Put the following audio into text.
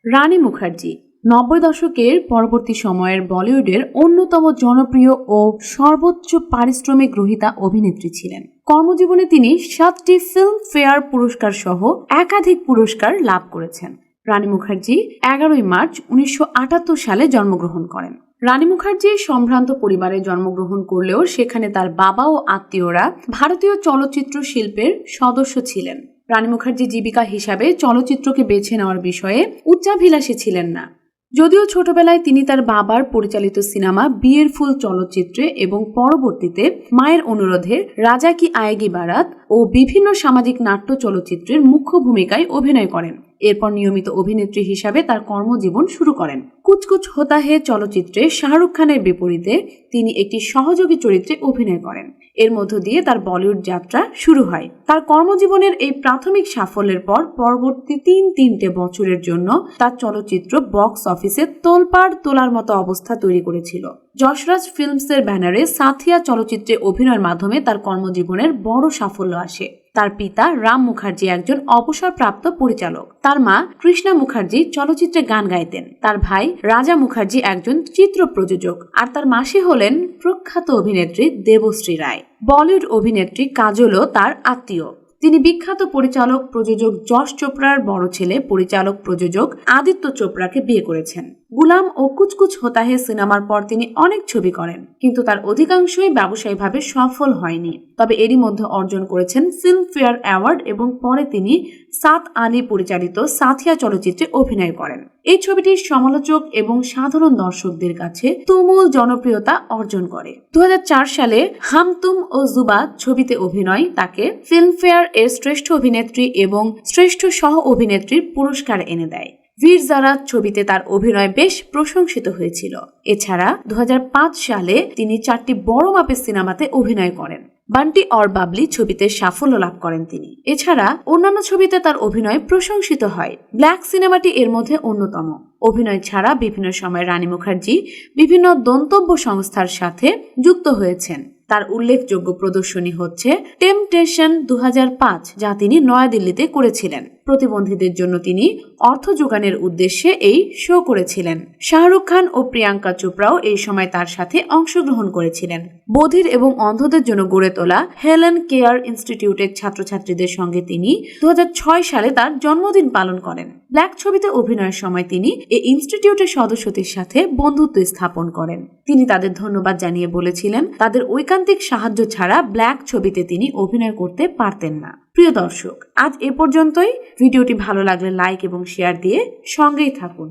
রানী মুখার্জি ৯০ দশকের পরবর্তী সময়ের বলিউডের অন্যতম জনপ্রিয় ও সর্বোচ্চ পারিশ্রমিক গ্রহীতা অভিনেত্রী ছিলেন। কর্মজীবনে তিনি ৭টি ফিল্ম ফেয়ার পুরস্কার সহ একাধিক পুরস্কার লাভ করেছেন। রানী মুখার্জি ১১ মার্চ ১৯৭৮ সালে জন্মগ্রহণ করেন। রানী মুখার্জি সম্ভ্রান্ত পরিবারে জন্মগ্রহণ করলেও সেখানে তার বাবা ও আত্মীয়রা ভারতীয় চলচ্চিত্র শিল্পের সদস্য ছিলেন। রানী মুখার্জি জীবিকা হিসাবে চলচ্চিত্রকে বেছে নেওয়ার বিষয়ে উচ্চাভিলাষী ছিলেন না। যদিও ছোটবেলায় তিনি তার বাবার পরিচালিত সিনেমা বিয়ের ফুল চলচ্চিত্রে এবং পরবর্তীতে মায়ের অনুরোধে রাজা কি আয়েগি বারাত ও বিভিন্ন সামাজিক নাট্য চলচ্চিত্রের মুখ্য ভূমিকায় অভিনয় করেন। এরপর নিয়মিত অভিনেত্রী হিসাবে তার কর্মজীবন শুরু করেন। কুছ কুছ হোতা হে চলচ্চিত্রে শাহরুখ খানের বিপরীতে তিনি একটি সহযোগী চরিত্রে অভিনয় করেন। এর মধ্য দিয়ে তার বলিউড যাত্রা শুরু হয়। তার কর্মজীবনের এই প্রাথমিক সাফল্যের পর পরবর্তী তিনটে বছরের জন্য তার চলচ্চিত্র বক্স অফিসে তোলপাড় তোলার মতো অবস্থা তৈরি করেছিল। যশরাজ ফিল্মসের ব্যানারে সাথিয়া চলচ্চিত্রে অভিনয়ের মাধ্যমে তার কর্মজীবনের বড় সাফল্য আসে। তার পিতা রাম মুখার্জি একজন অবসরপ্রাপ্ত পরিচালক। তার মা কৃষ্ণা মুখার্জি চলচ্চিত্রে গান গাইতেন। তার ভাই রাজা মুখার্জি একজন চিত্র প্রযোজক, আর তার মাসি হলেন প্রখ্যাত অভিনেত্রী দেবশ্রী রায়। বলিউড অভিনেত্রী কাজলও তার আত্মীয়। তিনি বিখ্যাত পরিচালক প্রযোজক যশ চোপড়ার বড় ছেলে পরিচালক প্রযোজক আদিত্য চোপড়াকে বিয়ে করেছেন। গুলাম ও কুছ কুছ হোতা হে সিনেমার পর তিনি অনেক ছবি করেন, কিন্তু তার অধিকাংশই ব্যবসায়িকভাবে সফল হয়নি। তবে এরই মধ্যে অর্জন করেছেন ফিল্মফেয়ার অ্যাওয়ার্ড এবং পরে তিনি সাত আলী পরিচালিত সাথিয়া চলচ্চিত্রে অভিনয় করেন। এই ছবিটি সমালোচক এবং সাধারণ দর্শকদের কাছে তুমুল জনপ্রিয়তা অর্জন করে। ২০০৪ সালে হাম তুম ও জুবা ছবিতে অভিনয় তাকে ফিল্মফেয়ার এর শ্রেষ্ঠ অভিনেত্রী এবং শ্রেষ্ঠ সহ অভিনেত্রীর পুরস্কার এনে দেয়। বীর জারা ছবিতে তার অভিনয় বেশ প্রশংসিত হয়েছিল। এছাড়া ২০০৫ সালে তিনি ৪টি বড় মাপের সিনেমাতে অভিনয় করেন। বান্টি অর বাবলি ছবিতে সাফল্য লাভ করেন তিনি। এছাড়া অন্যান্য ছবিতে তার অভিনয় প্রশংসিত হয়। ব্ল্যাক সিনেমাটি এর মধ্যে অন্যতম। অভিনয় ছাড়া বিভিন্ন সময় রানী মুখার্জি বিভিন্ন দন্তব্য সংস্থার সাথে যুক্ত হয়েছেন। তার উল্লেখযোগ্য প্রদর্শনী হচ্ছে টেম্পটেশন ২০০৫, যা তিনি নয়াদিল্লিতে করেছিলেন। প্রতিবন্ধীদের জন্য তিনি অর্থ যোগানের উদ্দেশ্যে এই শো করেছিলেন। শাহরুখ খান ও প্রিয়াঙ্কা চোপড়াও এই সময় তার সাথে অংশগ্রহণ করেছিলেন। বধির এবং অন্ধদের জন্য গড়ে তোলা হেলেন কেয়ার ইনস্টিটিউটের ছাত্রছাত্রীদের সঙ্গে তিনি ২০০৬ সালে তার জন্মদিন পালন করেন। ব্ল্যাক ছবিতে অভিনয়ের সময় তিনি এই ইনস্টিটিউটের সদস্যদের সাথে বন্ধুত্ব স্থাপন করেন। তিনি তাদের ধন্যবাদ জানিয়ে বলেছিলেন, তাদের ঐকান্তিক সাহায্য ছাড়া ব্ল্যাক ছবিতে তিনি অভিনয় করতে পারতেন না। প্রিয় দর্শক, আজ এ পর্যন্তই। ভিডিওটি ভালো লাগলে লাইক এবং শেয়ার দিয়ে সঙ্গেই থাকুন।